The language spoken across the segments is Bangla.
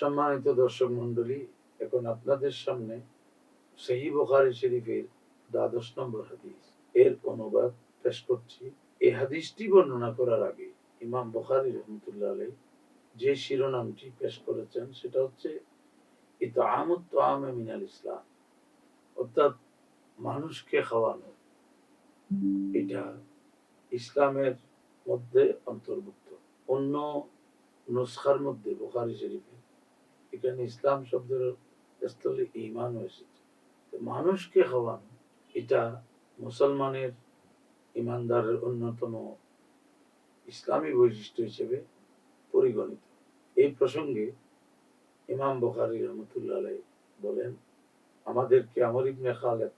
সম্মানিত দর্শক মণ্ডলী, এখন আপনাদের সামনে সহিহ বুখারী শরীফের ১২ নম্বর হাদিস এর অনুবাদ পেশ করছি। এই হাদিসটি বর্ণনা করার আগে ইমাম বুখারী রাহমাতুল্লাহ আলাইহি যে শিরোনামটি পেশ করেছেন সেটা হচ্ছে ইতআমুত তাআম মিনাল ইসলাম, অর্থাৎ মানুষকে খাওয়ানো। এটা ইসলামের মধ্যে অন্তর্ভুক্ত। অন্য নুসখার মধ্যে বুখারী শরীফে এখানে ইসলাম শব্দের স্থলে ঈমান এসেছে। মানুষকে খাওয়ানো এটা মুসলমানের ঈমানদারের অন্যতম ইসলামী বৈশিষ্ট্য হিসেবে পরিগণিত। এই প্রসঙ্গে ইমাম বুখারী রাহমাতুল্লাহ আলাইহি বলেন, আমাদেরকে আমর ইবনে খালেদ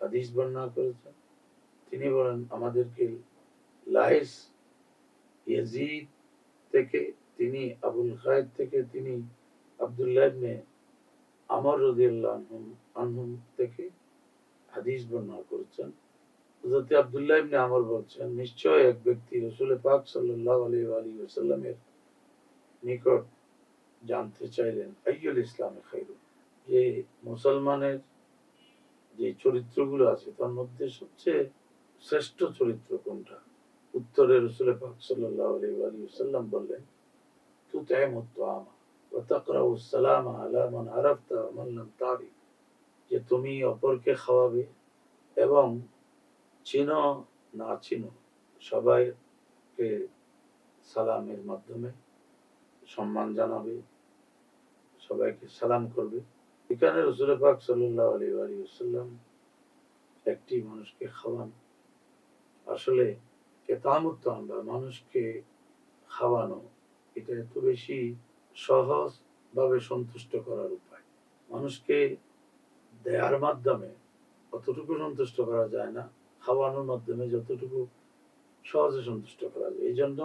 হাদিস বর্ণনা করেছেন। তিনি বলেন, আমাদেরকে লাইস ইয়াজিদ থেকে, তিনি আবুল খায়েদ থেকে, তিনি আব্দুল্লাহ ইবনে আমর রাদিয়াল্লাহু আনহু থেকে হাদিস বর্ণনা করেছেন। হযরত আব্দুল্লাহ ইবনে আমর বলছেন, নিশ্চয় এক ব্যক্তি রাসূল পাক সাল্লাল্লাহু আলাইহি ওয়াসাল্লামের নিকট জানতে চাইলেন, আইয়ুল ইসলামে খায়রুন, যে মুসলমানের যে চরিত্রগুলো আছে তার মধ্যে সবচেয়ে শ্রেষ্ঠ চরিত্র কোনটা? উত্তরে রাসূল পাক সাল্লাল্লাহু আলাইহি ওয়াসাল্লাম বললেন, তুতঈমুত তাআমা ওয়া তাকরাউস সালামা আলা মান আরাফতা ওয়া মান লাম তারিফ, যে তুমি অপরকে খাওয়াবে এবং চিনো না চিনো সবাইকে সালামের মাধ্যমে সম্মান জানাবে, সবাইকে সালাম করবে। এখানে রাসূল পাক সাল্লাল্লাহু আলাইহি ওয়াসাল্লাম একটি মানুষকে খাওয়ান, আসলে ইতআমুত তাআম বা মানুষকে খাওয়ানো এটা এত বেশি সহজ ভাবে সন্তুষ্ট করার উপায়। মানুষকে দেয়ার মাধ্যমে অতটুকু সন্তুষ্ট করা যায় না, খাওয়ানোর মাধ্যমে যতটুকু সহজে সন্তুষ্ট করা যায়। এই জন্য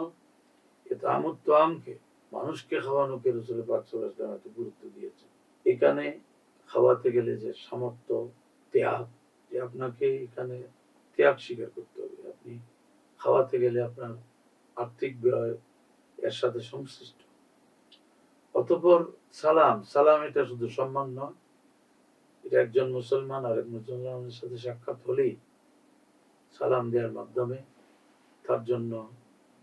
ইতআমুত তাআমকে, মানুষকে খাওয়ানোকে রাসূল পাক সাল্লাল্লাহু আলাইহি ওয়াসাল্লাম এত গুরুত্ব দিয়েছেন। এখানে খাওয়াতে গেলে যে সামর্থ্য, ত্যাগ, যে আপনাকে এখানে ত্যাগ স্বীকার করতে হবে। আপনি খাওয়াতে গেলে আপনার আর্থিক ব্যয় এর সাথে সংশ্লিষ্ট। অতঃপর সালাম এটা শুধু সম্মান নয়, এটা একজন মুসলমান আর এক মুসলমানের সাথে সাক্ষাৎ হলেই সালাম দেওয়ার মাধ্যমে তার জন্য,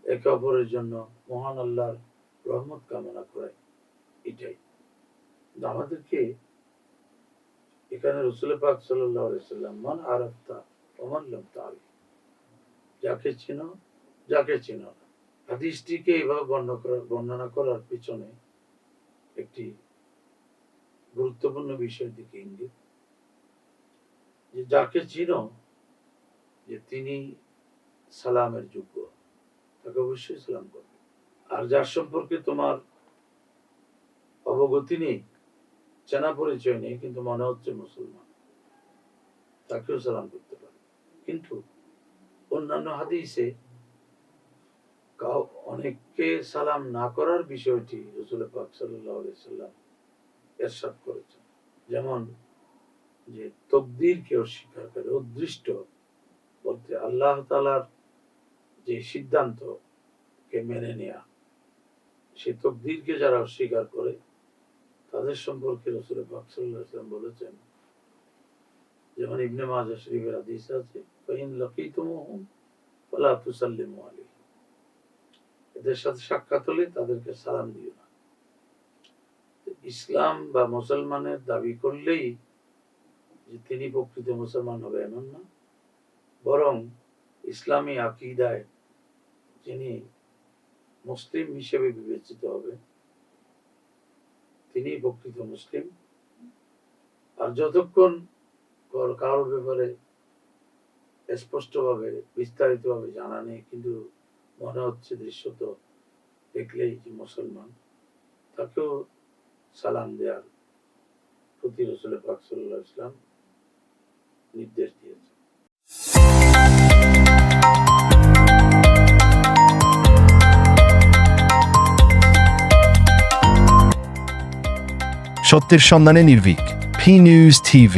একে অপরের জন্য মহান আল্লাহর রহমত কামনা করে। এটাই আমাদেরকে এখানে রাসূল পাক সাল্লাল্লাহু আলাইহি ওয়াসাল্লাম মান আরাফতা ওয়া মান লাম তারিফ, যাকে চিনো যাকে চিনো না। হাদিসটিকে এভাবে বর্ণনা করার পিছনে একটি গুরুত্বপূর্ণ বিষয়ের দিকে ইঙ্গিত, যে যাকে চিনো যে তিনি সালামের যোগ্য, তাকে অবশ্যই সালাম করবে। আর যার সম্পর্কে তোমার অবগতি নেই, চেনা পরিচয় নেই, কিন্তু মনে হচ্ছে মুসলমান, তাকেও সালাম করতে পারে। কিন্তু অন্যান্য হাদিসে অনেককে সালাম না করার বিষয়টি রাসূল পাক সাল্লাল্লাহু আলাইহি ওয়াসাল্লাম ইরশাদ করেছেন। যেমন যে তাকদীরকে অস্বীকার করে, অদৃষ্ট বলতে আল্লাহ তাআলার যে সিদ্ধান্তকে মেনে নেয়া, সেই তাকদীরকে যারা অস্বীকার করে তাদের সম্পর্কে রাসূল পাক সাল্লাল্লাহু আলাইহি ওয়াসাল্লাম বলেছেন, যেমন ইবনে মাজাহ শরীফের হাদিস আছে, ফাইন লাকিতুমুহুম ফালা তুসাল্লিমু আলাইহিম, এদের সাথে সাক্ষাৎ হলে তাদেরকে সালাম দিও না। ইসলাম বা মুসলমানের দাবি করলেই যে তিনি প্রকৃত মুসলমান হবে এমন না, বরং ইসলামী আকীদায় যিনি মুসলিম হিসেবে বিবেচিত হবে তিনি প্রকৃত মুসলিম। আর যতক্ষণ কারোর ব্যাপারে স্পষ্টভাবে বিস্তারিতভাবে জানা নেই, কিন্তু মনে হচ্ছে দৃশ্যত দেখলেই যে মুসলমান, তাকেও সালাম দেওয়ার প্রতি রাসূল পাক সাল্লাল্লাহু আলাইহি ওয়াসাল্লাম নির্দেশ দিয়েছে। সত্যের সন্ধানে নির্ভীক, P News TV।